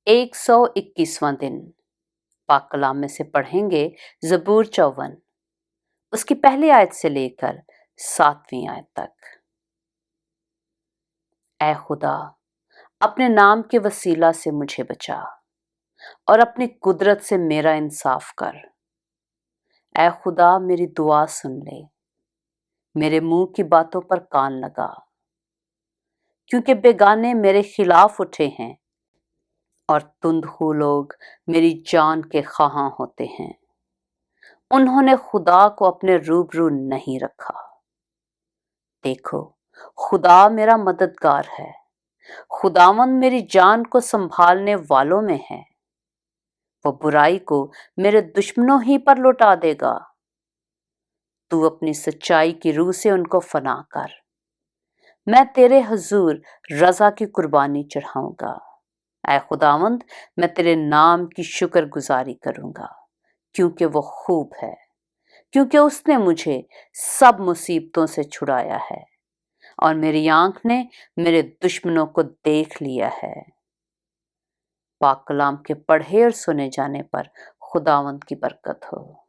121वां दिन पाक कलाम में से पढ़ेंगे ज़बूर 54 उसकी पहली आयत से लेकर 7वीं आयत तक। ऐ खुदा, अपने नाम के वसीला से मुझे बचा और अपनी कुदरत से मेरा इंसाफ कर। ऐ खुदा, मेरी दुआ सुन ले, मेरे मुंह की बातों पर कान लगा, क्योंकि बेगाने मेरे खिलाफ उठे हैं और तुंदखू लोग मेरी जान के ख़्वाहां होते हैं। उन्होंने खुदा को अपने रूबरू नहीं रखा। देखो, खुदा मेरा मददगार है, खुदावंद मेरी जान को संभालने वालों में है। वो बुराई को मेरे दुश्मनों ही पर लौटा देगा। तू अपनी सच्चाई की रूह से उनको फना कर। मैं तेरे हुजूर रजा की कुर्बानी चढ़ाऊंगा। ऐ खुदावंद, मैं तेरे नाम की शुक्रगुजारी करूंगा, क्योंकि वो खूब है, क्योंकि उसने मुझे सब मुसीबतों से छुड़ाया है और मेरी आंख ने मेरे दुश्मनों को देख लिया है। पाक कलाम के पढ़े और सुने जाने पर खुदावंद की बरकत हो।